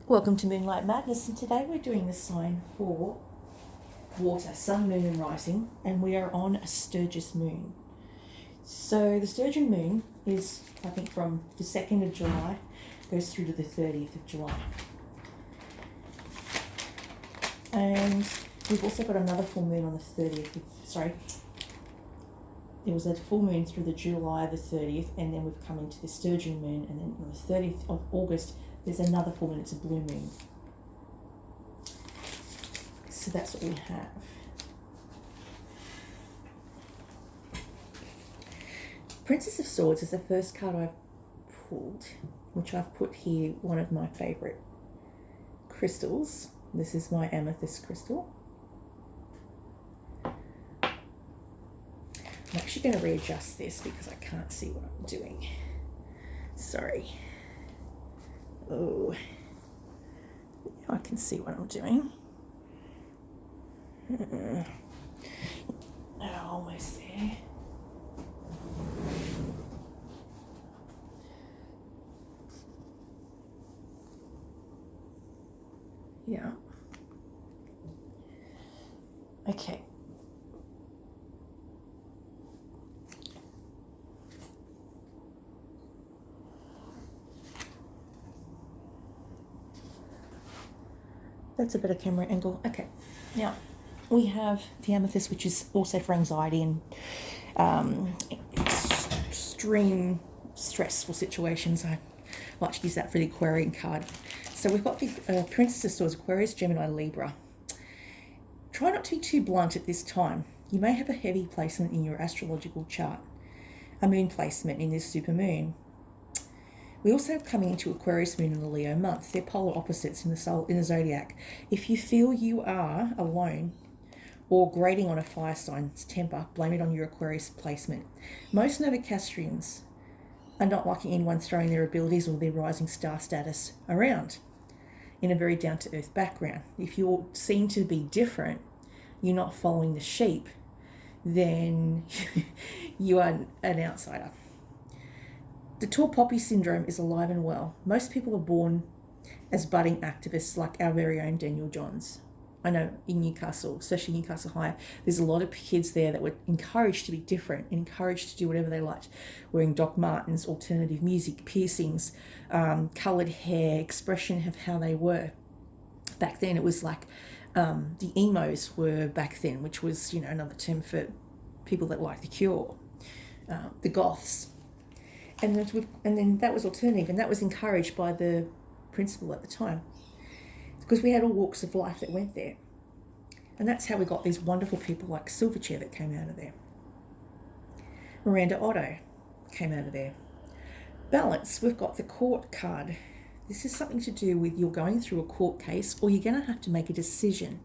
Welcome to Moonlight Madness, and today we're doing the sign for water, sun, moon and rising, and we are on a Sturgis moon. So the Sturgeon moon is, I think, from the 2nd of July, goes through to the 30th of July. And we've also got another full moon on the 30th there was a full moon through the July the 30th, and then we've come into the Sturgeon moon, and then on the 30th of August there's another full moon, it's a blue moon. So that's what we have. Princess of Swords is the first card I've pulled, which I've put here one of my favourite crystals. This is my amethyst crystal. I'm actually going to readjust this because I can't see what I'm doing. Sorry. Oh, now I can see what I'm doing. Oh, almost there. Yeah. Okay. That's a better camera angle. Okay. Now, we have the amethyst, which is also for anxiety and extreme stressful situations. I like to use that for the Aquarian card. So we've got the Princess of Swords, Aquarius, Gemini, Libra. Try not to be too blunt at this time. You may have a heavy placement in your astrological chart, a moon placement in this super moon. We also have coming into Aquarius moon in the Leo month. They're polar opposites in the zodiac. If you feel you are alone or grating on a fire sign's temper, blame it on your Aquarius placement. Most Novocastrians are not liking anyone throwing their abilities or their rising star status around in a very down-to-earth background. If you seem to be different, you're not following the sheep, then you are an outsider. The tall poppy syndrome is alive and well. Most people are born as budding activists like our very own Daniel Johns. I know in Newcastle, especially Newcastle High, there's a lot of kids there that were encouraged to be different and encouraged to do whatever they liked, wearing Doc Martens, alternative music, piercings, coloured hair, expression of how they were. Back then it was like the emos were back then, which was, another term for people that liked The Cure, the goths. And then that was alternative, and that was encouraged by the principal at the time, because we had all walks of life that went there. And that's how we got these wonderful people like Silverchair that came out of there. Miranda Otto came out of there. Balance, we've got the court card. This is something to do with you're going through a court case, or you're going to have to make a decision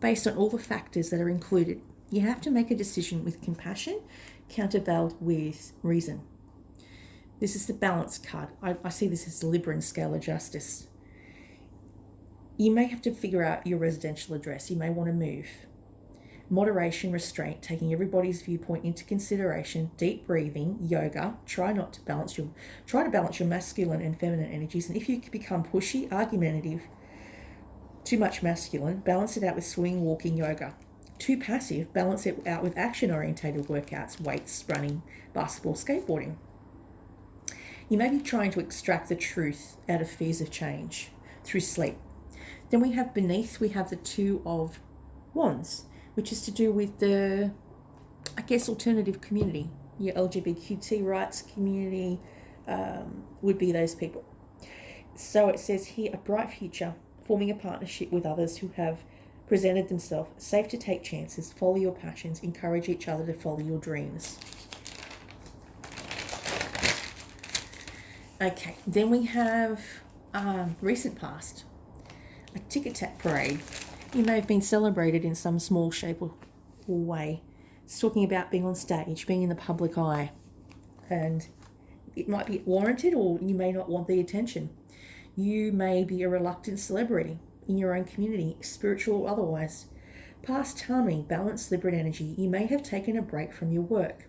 based on all the factors that are included. You have to make a decision with compassion, countervailed with reason. This is the balance card. I see this as the Libran scale of justice. You may have to figure out your residential address. You may want to move. Moderation, restraint, taking everybody's viewpoint into consideration, deep breathing, yoga. Try to balance your masculine and feminine energies. And if you become pushy, argumentative, too much masculine, balance it out with swimming, walking, yoga. Too passive, balance it out with action-orientated workouts, weights, running, basketball, skateboarding. You may be trying to extract the truth out of fears of change through sleep. Then we have beneath, we have the Two of Wands, which is to do with the, alternative community. Your LGBTQ rights community would be those people. So it says here, a bright future, forming a partnership with others who have presented themselves, safe to take chances, follow your passions, encourage each other to follow your dreams. Okay, then we have recent past, a tick-a-tack parade. You may have been celebrated in some small shape or way. It's talking about being on stage, being in the public eye, and it might be warranted, or you may not want the attention. You may be a reluctant celebrity in your own community, spiritual or otherwise. Past harmony, balanced Libran energy. You may have taken a break from your work,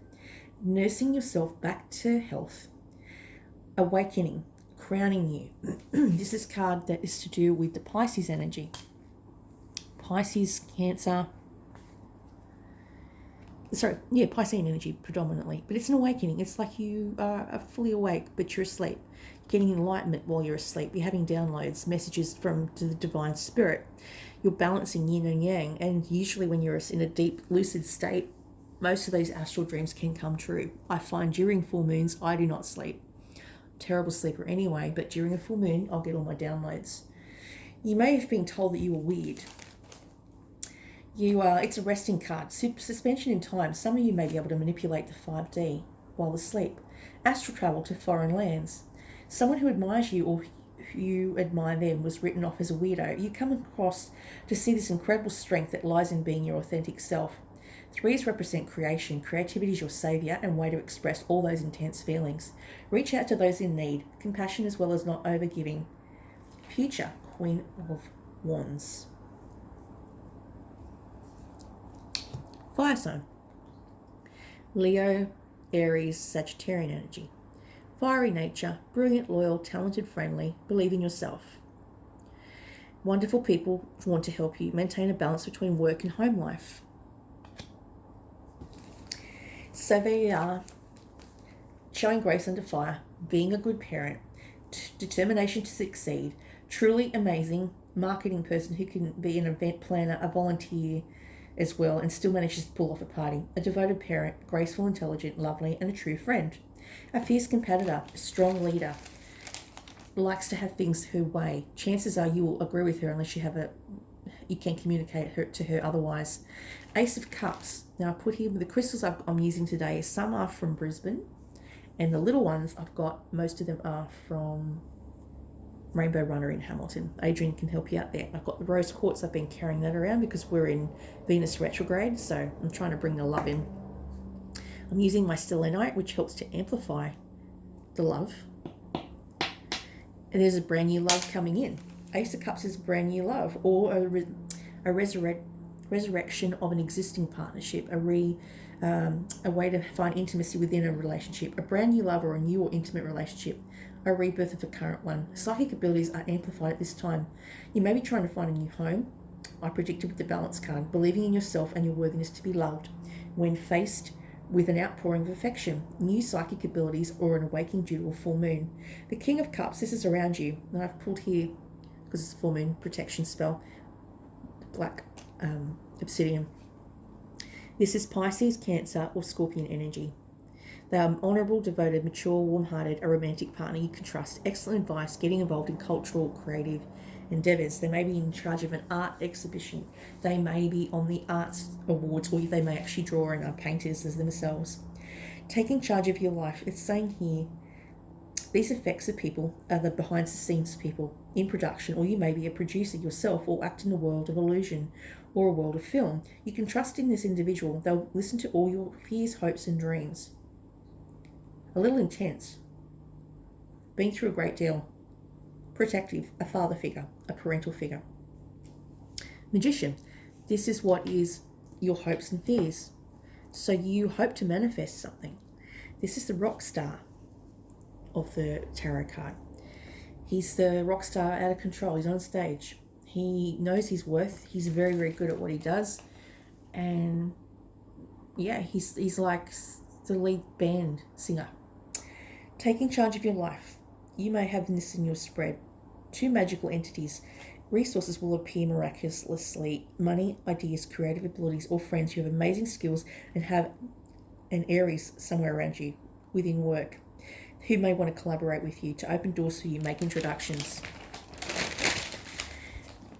nursing yourself back to health. Awakening, crowning you. This is a card that is to do with the Pisces energy. Pisces, Cancer. Piscean energy predominantly. But it's an awakening. It's like you are fully awake, but you're asleep. Getting enlightenment while you're asleep. You're having downloads, messages from to the divine spirit. You're balancing yin and yang. And usually when you're in a deep, lucid state, most of these astral dreams can come true. I find during full moons, I do not sleep. Terrible sleeper anyway, but during a full moon, I'll get all my downloads. You may have been told that you were weird. It's a resting card. Suspension in time. Some of you may be able to manipulate the 5D while asleep. Astral travel to foreign lands. Someone who admires you or you admire them was written off as a weirdo. You come across to see this incredible strength that lies in being your authentic self. 3s represent creation. Creativity is your saviour and way to express all those intense feelings. Reach out to those in need. Compassion as well as not overgiving. Future, Queen of Wands. Fire sign. Leo, Aries, Sagittarian energy. Fiery nature, brilliant, loyal, talented, friendly, believe in yourself. Wonderful people want to help you maintain a balance between work and home life. So they are showing grace under fire, being a good parent, determination to succeed, truly amazing marketing person who can be an event planner, a volunteer as well, and still manages to pull off a party, a devoted parent, graceful, intelligent, lovely, and a true friend. A fierce competitor, a strong leader, likes to have things her way. Chances are you will agree with her unless you can communicate to her otherwise. Ace of Cups. Now I put here the crystals I'm using today. Some are from Brisbane, and the little ones I've got, most of them are from Rainbow Runner in Hamilton. Adrian can help you out there. I've got the rose quartz. I've been carrying that around because we're in Venus retrograde, so I'm trying to bring the love in. I'm using my selenite, which helps to amplify the love. And there's a brand new love coming in. Ace of Cups is brand new love, or a resurrection of an existing partnership, a way to find intimacy within a relationship, a brand new love or a new or intimate relationship, a rebirth of a current one. Psychic abilities are amplified at this time. You may be trying to find a new home. I predicted with the balance card, believing in yourself and your worthiness to be loved. When faced with an outpouring of affection, new psychic abilities, or an awakening due to a full moon. The King of Cups, this is around you. And I've pulled here, because it's a full moon protection spell, black obsidian. This is Pisces, Cancer, or Scorpion energy. They are honourable, devoted, mature, warm-hearted, a romantic partner you can trust. Excellent advice, getting involved in cultural, creative endeavours. They may be in charge of an art exhibition. They may be on the arts awards, or they may actually draw and are painters as themselves. Taking charge of your life. It's saying here, these effects of people are the behind-the-scenes people in production, or you may be a producer yourself or act in a world of illusion or a world of film. You can trust in this individual. They'll listen to all your fears, hopes and dreams. A little intense. Been through a great deal. Protective, a father figure, a parental figure. Magician. This is what is your hopes and fears. So you hope to manifest something. This is the rock star of the tarot card. He's the rock star out of control. He's on stage. He knows his worth. He's very, very good at what he does. And yeah, he's like the lead band singer. Taking charge of your life. You may have this in your spread. 2 magical entities. Resources will appear miraculously. Money, ideas, creative abilities, or friends who have amazing skills and have an Aries somewhere around you within work, who may want to collaborate with you, to open doors for you, make introductions.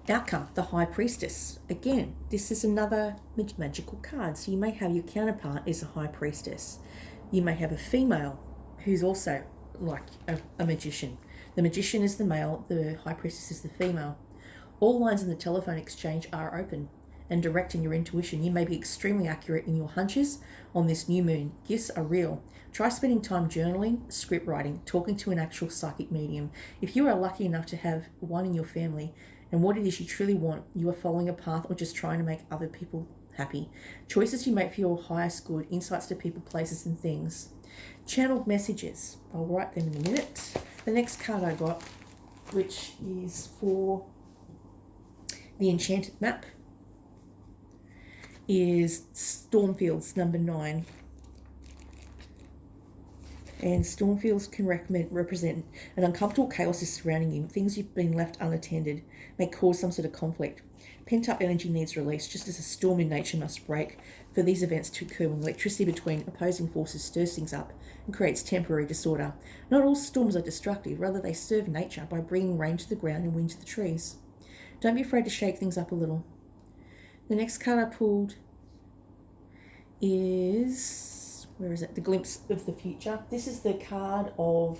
Outcome, the High Priestess. Again, this is another magical card. So you may have your counterpart is a High Priestess. You may have a female who's also like a magician. The magician is the male, the High Priestess is the female. All lines in the telephone exchange are open and direct in your intuition. You may be extremely accurate in your hunches on this new moon. Gifts are real. Try spending time journaling, script writing, talking to an actual psychic medium. If you are lucky enough to have one in your family and what it is you truly want, you are following a path or just trying to make other people happy. Choices you make for your highest good, insights to people, places and things. Channeled messages. I'll write them in a minute. The next card I got, which is for the Enchanted map, is Stormfields number 9. And Stormfields can represent an uncomfortable chaos is surrounding you. Things you've been left unattended may cause some sort of conflict. Pent-up energy needs release, just as a storm in nature must break for these events to occur when electricity between opposing forces stirs things up and creates temporary disorder. Not all storms are destructive, rather they serve nature by bringing rain to the ground and wind to the trees. Don't be afraid to shake things up a little. The next card I pulled is, where is it? The Glimpse of the Future. This is the card of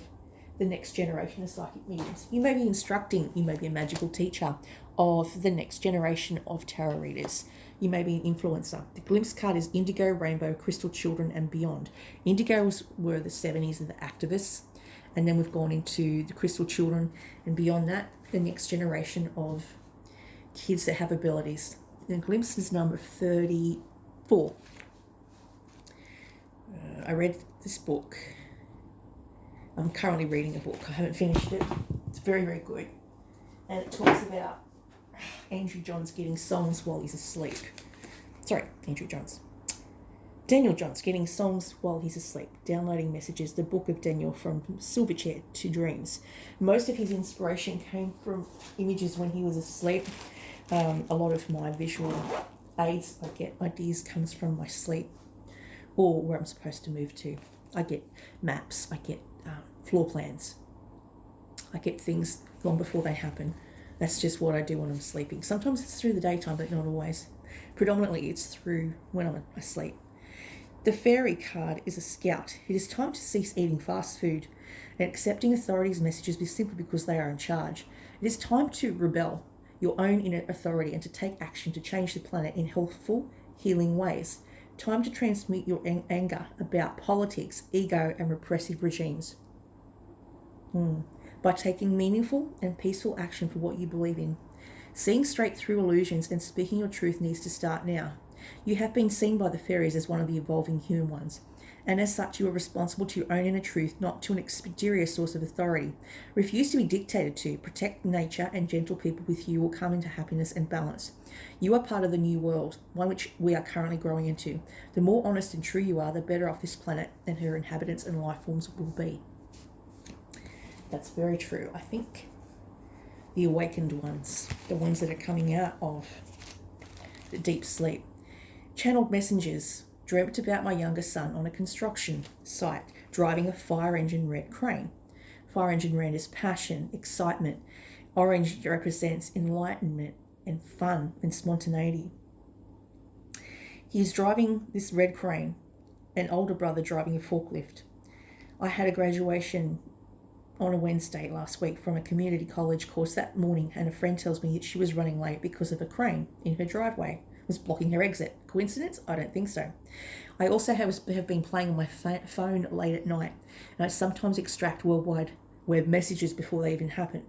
the next generation of psychic mediums. You may be instructing, you may be a magical teacher of the next generation of tarot readers. You may be an influencer. The Glimpse card is Indigo, Rainbow, Crystal Children and beyond. Indigo were the 70s and the activists, and then we've gone into the Crystal Children, and beyond that, the next generation of kids that have abilities. The Glimpse is number 34. I read this book. I'm currently reading a book. I haven't finished it. It's very, very good. And it talks about Andrew Johns getting songs while he's asleep. Sorry, Daniel Johns getting songs while he's asleep, downloading messages, the book of Daniel from Silverchair to Dreams. Most of his inspiration came from images when he was asleep. A lot of my visual aids, I get ideas, comes from my sleep or where I'm supposed to move to. I get maps, I get floor plans. I get things long before they happen. That's just what I do when I'm sleeping. Sometimes it's through the daytime, but not always. Predominantly it's through when I'm asleep. The Fairy card is a scout. It is time to cease eating fast food and accepting authorities' messages simply because they are in charge. It is time to rebel your own inner authority and to take action to change the planet in healthful, healing ways. Time to transmute your anger about politics, ego, and repressive regimes. By taking meaningful and peaceful action for what you believe in. Seeing straight through illusions and speaking your truth needs to start now. You have been seen by the fairies as one of the evolving human ones, and as such you are responsible to your own inner truth, not to an exterior source of authority. Refuse to be dictated to. Protect nature, and gentle people with you will come into happiness and balance. You are part of the new world, one which we are currently growing into. The more honest and true you are, the better off this planet and her inhabitants and life forms will be. That's very true. I think the awakened ones, the ones that are coming out of the deep sleep. Channeled messengers. Dreamt about my younger son on a construction site, driving a fire engine red crane. Fire engine red is passion, excitement. Orange represents enlightenment and fun and spontaneity. He's driving this red crane, an older brother driving a forklift. I had a graduation on a Wednesday last week from a community college course that morning, and a friend tells me that she was running late because of a crane in her driveway was blocking her exit. Coincidence? I don't think so. I also have been playing on my phone late at night, and I sometimes extract World Wide Web messages before they even happen.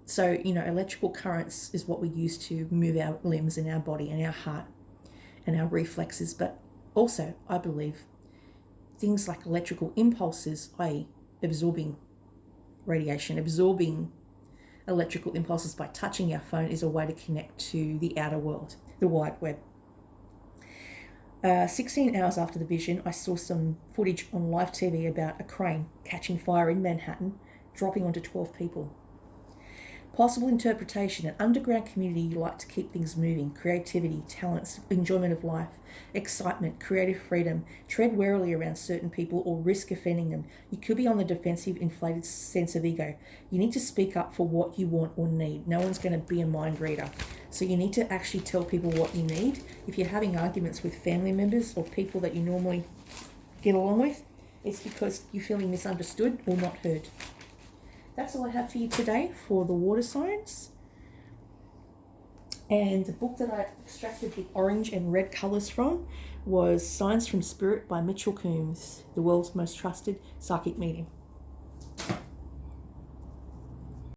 So, electrical currents is what we use to move our limbs and our body and our heart and our reflexes. But also, I believe things like electrical impulses, i.e. absorbing radiation, absorbing electrical impulses by touching our phone, is a way to connect to the outer world, the wide web. 16 hours after the vision, I saw some footage on live TV about a crane catching fire in Manhattan, dropping onto 12 people. Possible interpretation: an underground community you like to keep things moving, creativity, talents, enjoyment of life, excitement, creative freedom. Tread warily around certain people or risk offending them. You could be on the defensive, inflated sense of ego. You need to speak up for what you want or need. No one's going to be a mind reader. So you need to actually tell people what you need. If you're having arguments with family members or people that you normally get along with, it's because you're feeling misunderstood or not heard. That's all I have for you today for the water signs. And the book that I extracted the orange and red colours from was Signs from Spirit by Mitchell Coombs, the world's most trusted psychic medium.